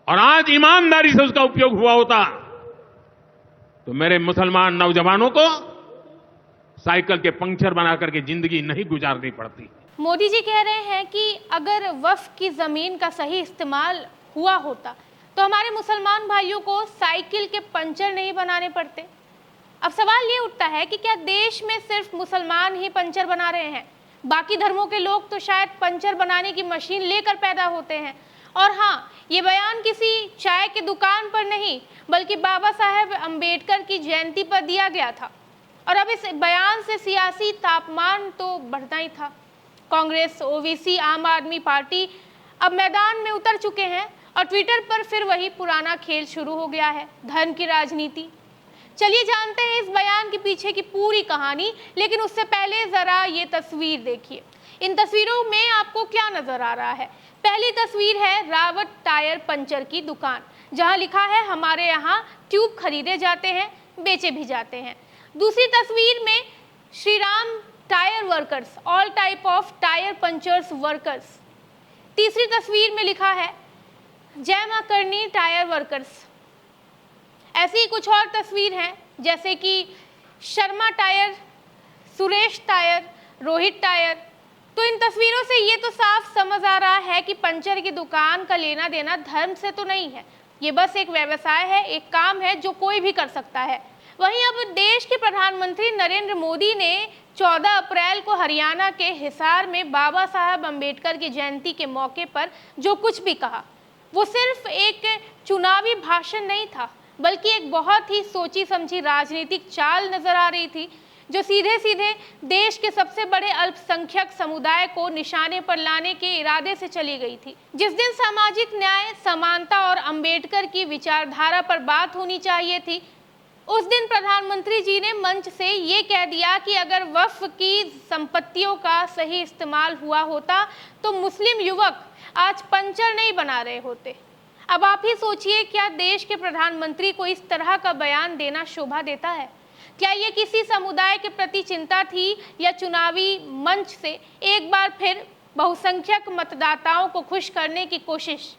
और आज ईमानदारी से उसका उपयोग हुआ होता तो मेरे मुसलमान नौजवानों को साइकिल के पंक्चर बना करके जिंदगी नहीं गुजारनी पड़ती। मोदी जी कह रहे हैं कि अगर वक्फ की जमीन का सही इस्तेमाल हुआ होता तो हमारे मुसलमान भाइयों को साइकिल के पंचर नहीं बनाने पड़ते। अब सवाल ये उठता है कि क्या देश में सिर्फ मुसलमान ही पंचर बना रहे हैं? बाकी धर्मों के लोग तो शायद पंचर बनाने की मशीन लेकर पैदा होते हैं। और हाँ, ये बयान किसी चाय की दुकान पर नहीं बल्कि बाबा साहेब अंबेडकर की जयंती पर दिया गया था। और अब इस बयान से सियासी तापमान तो बढ़ना ही था। कांग्रेस, ओवीसी, आम आदमी पार्टी अब मैदान में उतर चुके हैं और ट्विटर पर फिर वही पुराना खेल शुरू हो गया है, धर्म की राजनीति। चलिए जानते हैं इस बयान के पीछे की पूरी कहानी, लेकिन उससे पहले जरा ये तस्वीर देखिए। इन तस्वीरों में आपको क्या नजर आ रहा है? पहली तस्वीर है रावत टायर पंचर की दुकान, जहां लिखा है हमारे यहाँ ट्यूब खरीदे जाते हैं, बेचे भी जाते हैं। दूसरी तस्वीर में Shri Ram tyre workers, all type of tyre punchers workers. तीसरी तस्वीर में लिखा है जय मां करनी टायर वर्कर्स। ऐसी ही कुछ और तस्वीर हैं, जैसे कि Sharma tyre, Suresh tyre, Rohit tyre. तो इन तस्वीरों से ये तो साफ समझ आ रहा है कि पंचर की दुकान का लेना देना धर्म से तो नहीं है। ये बस एक व्यवसाय है, एक काम है जो कोई भी कर सकता है। वहीं अब देश के प्रधानमंत्री नरेंद्र मोदी ने 14 अप्रैल को हरियाणा के हिसार में बाबा साहब अंबेडकर की जयंती के मौके पर जो कुछ भी कहा, वो सिर्फ एक चुनावी भाषण नहीं था, बल्कि एक बहुत ही सोची समझी राजनीतिक चाल नजर आ रही थी, जो सीधे सीधे देश के सबसे बड़े अल्पसंख्यक समुदाय को निशाने पर लाने के इरादे से चली गई थी। जिस दिन सामाजिक न्याय, समानता और अंबेडकर की विचारधारा पर बात होनी चाहिए थी, उस दिन प्रधानमंत्री जी ने मंच से ये कह दिया कि अगर वक्फ की संपत्तियों का सही इस्तेमाल हुआ होता तो मुस्लिम युवक आज पंचर नहीं बना रहे होते। अब आप ही सोचिए, क्या देश के प्रधानमंत्री को इस तरह का बयान देना शोभा देता है? क्या ये किसी समुदाय के प्रति चिंता थी या चुनावी मंच से एक बार फिर बहुसंख्यक मतदाताओं को खुश करने की कोशिश?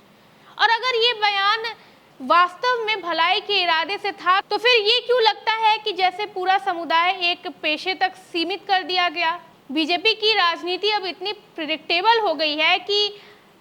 और अगर ये बयान वास्तव में भलाई के इरादे से था तो फिर ये क्यों लगता है कि जैसे पूरा समुदाय एक पेशे तक सीमित कर दिया गया? बीजेपी की राजनीति अब इतनी प्रिडिक्टेबल हो गई है कि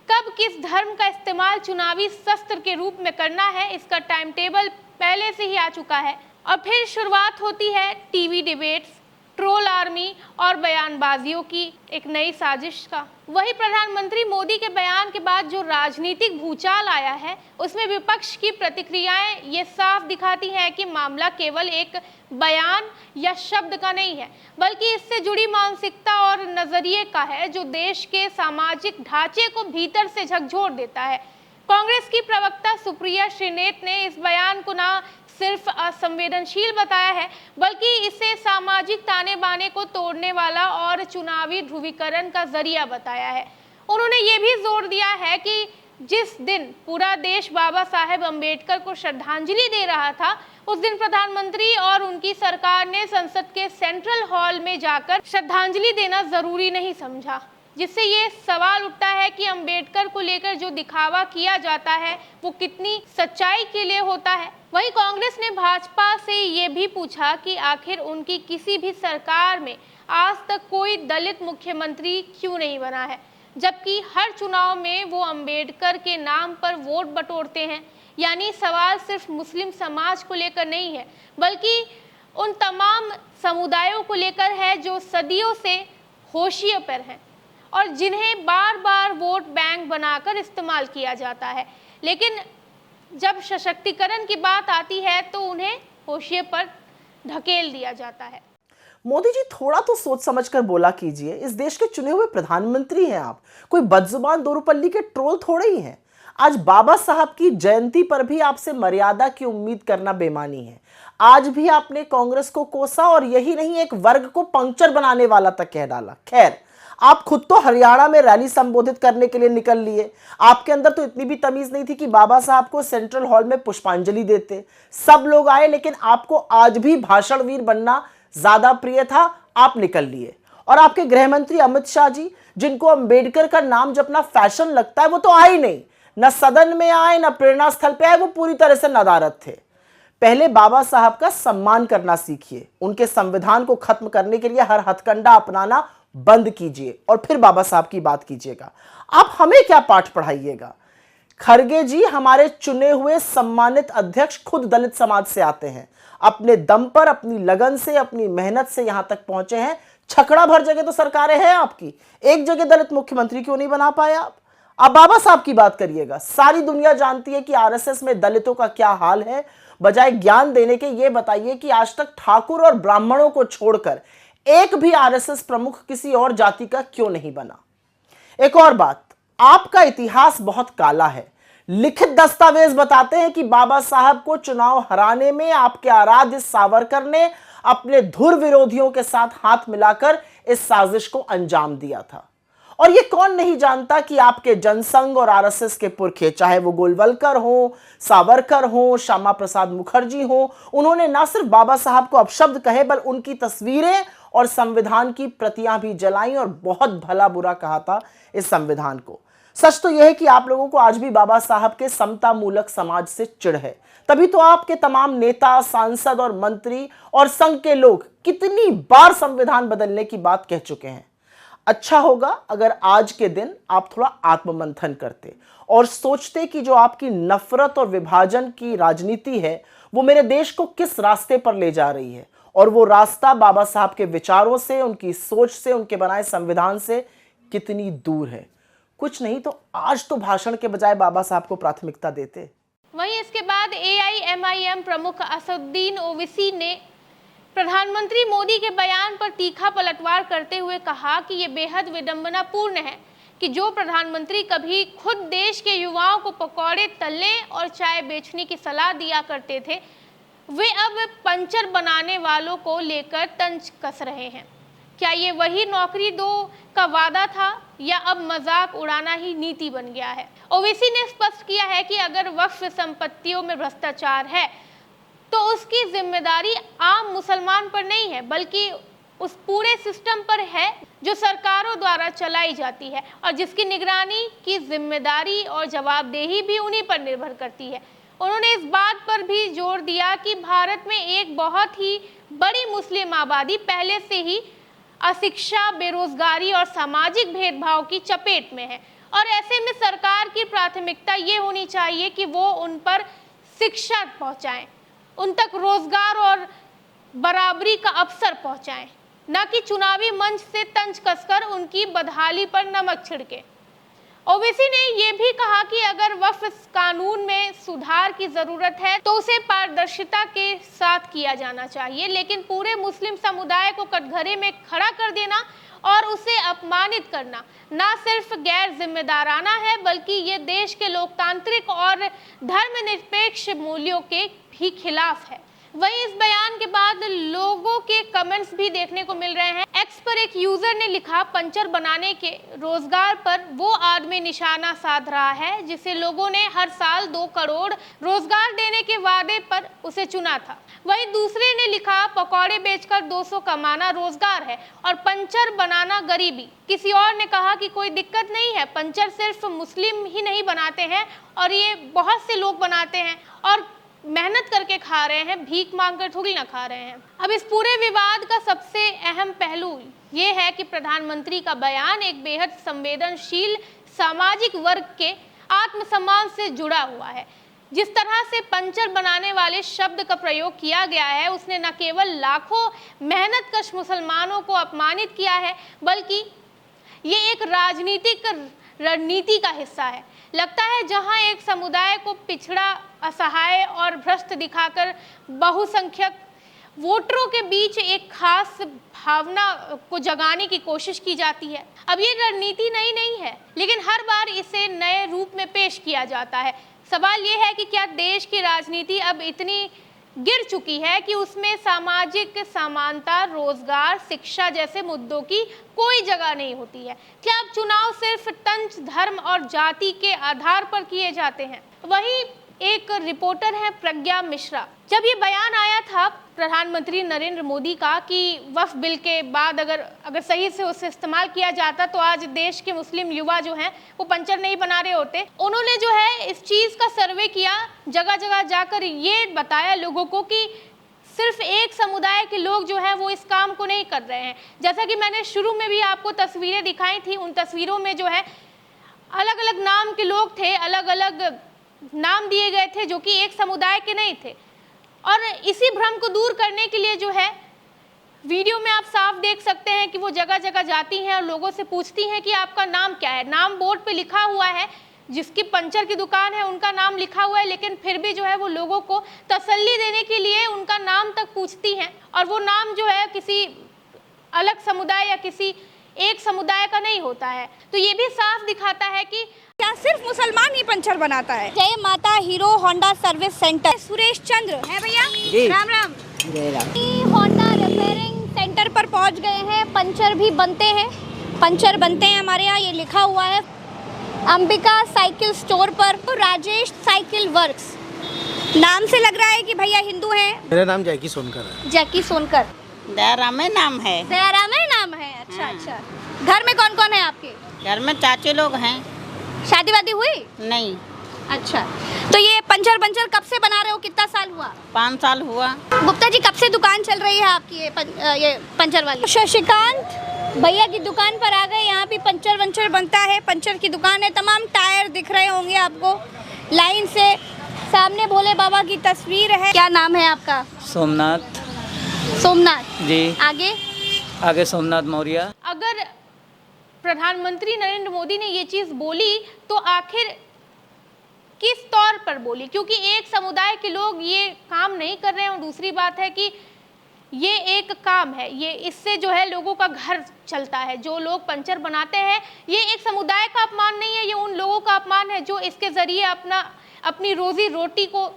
कब किस धर्म का इस्तेमाल चुनावी शस्त्र के रूप में करना है, इसका टाइम टेबल पहले से ही आ चुका है। और फिर शुरुआत होती है टीवी डिबेट्स, ट्रोल आर्मी और बयानबाजियों की एक नई साजिश का। वही प्रधानमंत्री मोदी के बयान के बाद जो राजनीतिक भूचाल आया है, उसमें विपक्ष की प्रतिक्रियाएं ये साफ दिखाती हैं कि मामला केवल एक बयान या शब्द का नहीं है, बल्कि इससे जुड़ी मानसिकता और नजरिए का है, जो देश के सामाजिक ढांचे को भीतर से झकझोर देता है। कांग्रेस की प्रवक्ता सुप्रिया श्रीनेत ने इस बयान को ना सिर्फ असंवेदनशील बताया है, बल्कि इसे सामाजिक ताने बाने को तोड़ने वाला और चुनावी ध्रुवीकरण का जरिया बताया है। उन्होंने ये भी जोर दिया है कि जिस दिन पूरा देश बाबा साहेब अंबेडकर को श्रद्धांजलि दे रहा था, उस दिन प्रधानमंत्री और उनकी सरकार ने संसद के सेंट्रल हॉल में जाकर श्रद्धांजलि देना जरूरी नहीं समझा, जिससे ये सवाल उठता है कि अंबेडकर को लेकर जो दिखावा किया जाता है वो कितनी सच्चाई के लिए होता है। वहीं कांग्रेस ने भाजपा से ये भी पूछा कि आखिर उनकी किसी भी सरकार में आज तक कोई दलित मुख्यमंत्री क्यों नहीं बना है, जबकि हर चुनाव में वो अंबेडकर के नाम पर वोट बटोरते हैं। यानी सवाल सिर्फ मुस्लिम समाज को लेकर नहीं है, बल्कि उन तमाम समुदायों को लेकर है जो सदियों से होशियों पर हैं और जिन्हें बार बार वोट बैंक बनाकर इस्तेमाल किया जाता है। लेकिन जब सशक्तिकरण की बात आती है तो उन्हें होशिये पर ढकेल दिया जाता है। मोदी जी, थोड़ा तो सोच समझकर बोला कीजिए। इस देश के चुने हुए प्रधानमंत्री हैं आप, कोई बदजुबान दोरूपल्ली के ट्रोल थोड़े ही हैं। आज बाबा साहब की जयंती पर भी आपसे मर्यादा की उम्मीद करना बेमानी है। आज भी आपने कांग्रेस को कोसा और यही नहीं, एक वर्ग को पंक्चर बनाने वाला तक कह डाला। खैर, आप खुद तो हरियाणा में रैली संबोधित करने के लिए निकल लिए। आपके अंदर तो इतनी भी तमीज नहीं थी कि बाबा साहब को सेंट्रल हॉल में पुष्पांजलि देते। सब लोग आए, लेकिन आपको आज भी भाषणवीर बनना ज्यादा प्रिय था, आप निकल लिए। और आपके गृह मंत्री अमित शाह जी, जिनको अंबेडकर का नाम जपना फैशन लगता है, वो तो आए नहीं, न सदन में आए न प्रेरणा स्थल पे आए, वो पूरी तरह से नदारद थे। पहले बाबा साहब का सम्मान करना सीखिए, उनके संविधान को खत्म करने के लिए हर हथकंडा अपनाना बंद कीजिए और फिर बाबा साहब की बात कीजिएगा। आप हमें क्या पाठ पढ़ाइएगा? खरगे जी हमारे चुने हुए सम्मानित अध्यक्ष खुद दलित समाज से आते हैं, अपने दम पर, अपनी लगन से, अपनी मेहनत से यहां तक पहुंचे हैं। छकड़ा भर जगह तो सरकारें हैं आपकी, एक जगह दलित मुख्यमंत्री क्यों नहीं बना पाए आप? बाबा साहब की बात करिएगा। सारी दुनिया जानती है कि आरएसएस में दलितों का क्या हाल है। बजाय ज्ञान देने के ये बताइए कि आज तक ठाकुर और ब्राह्मणों को छोड़कर एक भी आरएसएस प्रमुख किसी और जाति का क्यों नहीं बना? एक और बात, आपका इतिहास बहुत काला है। लिखित दस्तावेज बताते हैं कि बाबा साहब को चुनाव हराने में आपके आराध्य सावरकर ने अपने धुर विरोधियों के साथ हाथ मिलाकर इस साजिश को अंजाम दिया था। और ये कौन नहीं जानता कि आपके जनसंघ और आरएसएस के पुरखे, चाहे वो गोलवलकर हो, सावरकर हो, श्यामा प्रसाद मुखर्जी हो, उन्होंने ना सिर्फ बाबा साहब को अपशब्द कहे बल्कि उनकी तस्वीरें और संविधान की प्रतियां भी जलाई और बहुत भला बुरा कहा था इस संविधान को। सच तो यह है कि आप लोगों को आज भी बाबा साहब के समता मूलक समाज से चिढ़ है, तभी तो आपके तमाम नेता, सांसद और मंत्री और संघ के लोग कितनी बार संविधान बदलने की बात कह चुके हैं। अच्छा होगा अगर आज के दिन आप थोड़ा आत्ममंथन करते और सोचते कि जो आपकी नफरत और विभाजन की राजनीति है वो मेरे देश को किस रास्ते पर ले जा रही है, और वो रास्ता बाबा साहब के विचारों से, उनकी सोच से, उनके बनाए संविधान से कितनी दूर है। कुछ नहीं तो आज तो भाषण के बजाय बाबा साहब को प्राथमिकता देते। वहीं इसके बाद AIMIM प्रमुख असदुद्दीन ओवैसी ने प्रधानमंत्री मोदी के बयान पर तीखा पलटवार करते हुए कहा कि ये बेहद विडंबनापूर्ण है कि जो प्रधानमंत्री कभी खुद देश के युवाओं को पकौड़े तलने और चाय बेचने की सलाह दिया करते थे, वे अब पंचर बनाने वालों को लेकर तंज कस रहे हैं। क्या ये वही नौकरी दो का वादा था या अब मजाक उड़ाना ही नीति बन गया है? ओवैसी ने स्पष्ट किया है कि अगर वक्फ संपत्तियों में भ्रष्टाचार है तो उसकी जिम्मेदारी आम मुसलमान पर नहीं है, बल्कि उस पूरे सिस्टम पर है जो सरकारों द्वारा चलाई जाती है और जिसकी निगरानी की जिम्मेदारी और जवाबदेही भी उन्हीं पर निर्भर करती है। उन्होंने इस बात पर भी जोर दिया कि भारत में एक बहुत ही बड़ी मुस्लिम आबादी पहले से ही अशिक्षा, बेरोजगारी और सामाजिक भेदभाव की चपेट में है और ऐसे में सरकार की प्राथमिकता ये होनी चाहिए कि वो उन पर शिक्षा पहुंचाएं, उन तक रोजगार और बराबरी का अवसर पहुंचाएं, न कि चुनावी मंच से तंज कसकर उनकी बदहाली पर नमक छिड़के। ओवैसी ने यह भी कहा कि अगर वक्फ कानून में सुधार की जरूरत है तो उसे पारदर्शिता के साथ किया जाना चाहिए, लेकिन पूरे मुस्लिम समुदाय को कटघरे में खड़ा कर देना और उसे अपमानित करना न सिर्फ गैर जिम्मेदाराना है बल्कि ये देश के लोकतांत्रिक और धर्मनिरपेक्ष मूल्यों के भी खिलाफ है। वहीं इस बयान के बाद लोगों के कमेंट्स भी देखने को मिल रहे हैं। एक्स पर एक यूजर ने लिखा, पंचर बनाने के रोजगार पर वो आदमी निशाना साध रहा है जिसे लोगों ने हर साल 2 करोड़ रोजगार देने के वादे पर उसे चुना था। वहीं दूसरे ने लिखा, पकौड़े बेचकर 200 कमाना रोजगार है और पंचर बनाना गरीबी। किसी और ने कहा कि कोई दिक्कत नहीं है, पंचर सिर्फ मुस्लिम ही नहीं बनाते हैं और ये बहुत से लोग बनाते हैं और मेहनत करके खा रहे हैं, भीख मांगकर थोड़ी ना खा रहे हैं। अब इस पूरे विवाद का सबसे अहम पहलू ये है कि प्रधानमंत्री का बयान एक बेहद संवेदनशील सामाजिक वर्ग के आत्मसम्मान से जुड़ा हुआ है। जिस तरह से पंचर बनाने वाले शब्द का प्रयोग किया गया है उसने न केवल लाखों मेहनतकश मुसलमानों को अपमानित किया है बल्कि ये एक राजनीतिक रणनीति का हिस्सा है। लगता है जहां एक समुदाय को पिछड़ा, असहाय और भ्रष्ट दिखाकर बहुसंख्यक वोटरों के बीच एक खास भावना को जगाने की कोशिश की जाती है। अब ये रणनीति नई नहीं है, लेकिन हर बार इसे नए रूप में पेश किया जाता है। सवाल ये है कि क्या देश की राजनीति अब इतनी गिर चुकी है कि उसमें सामाजिक समानता, रोजगार, शिक्षा जैसे मुद्दों की कोई जगह नहीं होती है? क्या अब चुनाव सिर्फ तंज, धर्म और जाति के आधार पर किए जाते हैं? वहीं एक रिपोर्टर हैं प्रज्ञा मिश्रा। जब ये बयान आया था प्रधानमंत्री नरेंद्र मोदी का कि वक्फ बिल के बाद अगर सही से उसे इस्तेमाल किया जाता तो आज देश के मुस्लिम युवा जो हैं वो पंचर नहीं बना रहे होते। उन्होंने जो है इस चीज़ का सर्वे किया, जगह जगह जाकर ये बताया लोगों को कि सिर्फ एक समुदाय के लोग जो हैं वो इस काम को नहीं कर रहे हैं। जैसा कि मैंने शुरू में भी आपको तस्वीरें दिखाई थी, उन तस्वीरों में जो है अलग अलग नाम के लोग थे, अलग अलग नाम दिए गए थे जो कि एक समुदाय के नहीं थे। और इसी भ्रम को दूर करने के लिए जो है वीडियो में आप साफ देख सकते हैं कि वो जगह जगह जाती हैं और लोगों से पूछती हैं कि आपका नाम क्या है। नाम बोर्ड पे लिखा हुआ है, जिसकी पंचर की दुकान है उनका नाम लिखा हुआ है, लेकिन फिर भी जो है वो लोगों को तसल्ली देने के लिए उनका नाम तक पूछती हैं। और वो नाम जो है किसी अलग समुदाय या किसी एक समुदाय का नहीं होता है। तो ये भी साफ दिखाता है कि क्या सिर्फ मुसलमान ही पंचर बनाता है। Jai Mata Hero Honda service centre, Suresh Chandra है भैया, राम राम। जय राम। होंडा रिपेयरिंग सेंटर पर पहुंच गए हैं। पंचर भी बनते हैं, पंचर बनते हैं हमारे यहाँ, ये लिखा हुआ है अंबिका साइकिल स्टोर पर। राजेश साइकिल वर्क्स नाम से लग रहा है कि भैया हिंदू हैं। मेरा नाम जैकी सोनकर है। जैकी सोनकर, दयाराम नाम है। दयाराम नाम है। अच्छा अच्छा। घर में कौन कौन है आपके? घर में चाचे लोग हैं। शादी वादी हुई? नहीं। अच्छा, तो ये पंचर कब से बना रहे हो, कितना साल हुआ? 5 साल हुआ। गुप्ता जी, कब से दुकान चल रही है आपकी ये पंचर वाली? शशिकांत भैया की दुकान पर आ गए। यहाँ भी पंचर बनता है, पंचर की दुकान है। तमाम टायर दिख रहे होंगे आपको लाइन से। सामने भोले बाबा की तस्वीर है। क्या नाम है आपका? सोमनाथ। सोमनाथ जी। आगे सोमनाथ मौर्य। अगर प्रधानमंत्री नरेंद्र मोदी ने ये चीज़ बोली तो आखिर किस तौर पर बोली? क्योंकि एक समुदाय के लोग ये काम नहीं कर रहे हैं और दूसरी बात है कि ये एक काम है, ये इससे जो है लोगों का घर चलता है। जो लोग पंचर बनाते हैं, ये एक समुदाय का अपमान नहीं है, ये उन लोगों का अपमान है जो इसके ज़रिए अपनी रोजी रोटी को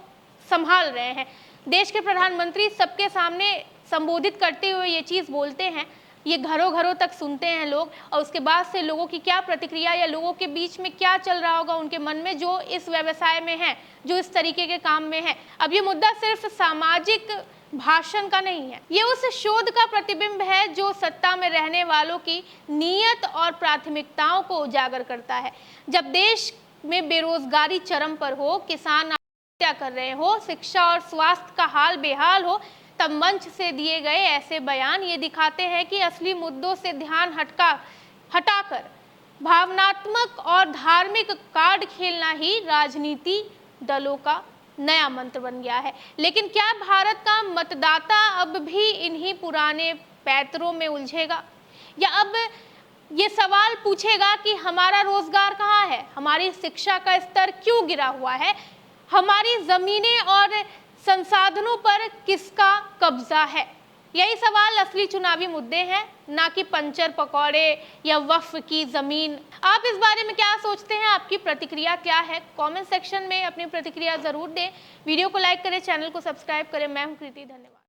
संभाल रहे हैं। देश के प्रधानमंत्री सबके सामने संबोधित करते हुए ये चीज़ बोलते हैं, ये घरों घरों तक सुनते हैं लोग, और उसके बाद से लोगों की क्या प्रतिक्रिया या लोगों के बीच में क्या चल रहा होगा उनके मन में, जो इस व्यवसाय में है, जो इस तरीके के काम में है। अब ये मुद्दा सिर्फ सामाजिक भाषण का नहीं है, ये उस शोध का प्रतिबिंब है जो सत्ता में रहने वालों की नीयत और प्राथमिकताओं को उजागर करता है। जब देश में बेरोजगारी चरम पर हो, किसान आत्महत्या कर रहे हो, शिक्षा और स्वास्थ्य का हाल बेहाल हो, तब मंच से दिए गए ऐसे बयान ये दिखाते हैं कि असली मुद्दों से ध्यान हटाकर भावनात्मक और धार्मिक कार्ड खेलना ही राजनीति दलों का नया मंत्र बन गया है। लेकिन क्या भारत का मतदाता अब भी इन्हीं पुराने पैतरों में उलझेगा, या अब ये सवाल पूछेगा कि हमारा रोजगार कहाँ है, हमारी शिक्षा का स्तर क्यों गिरा हुआ है, हमारी जमीनें और संसाधनों पर किसका कब्जा है? यही सवाल असली चुनावी मुद्दे हैं, ना कि पंचर पकौड़े या वक्फ की जमीन। आप इस बारे में क्या सोचते हैं? आपकी प्रतिक्रिया क्या है? कमेंट सेक्शन में अपनी प्रतिक्रिया जरूर दें। वीडियो को लाइक करें, चैनल को सब्सक्राइब करें। मैं हूं कृति, धन्यवाद।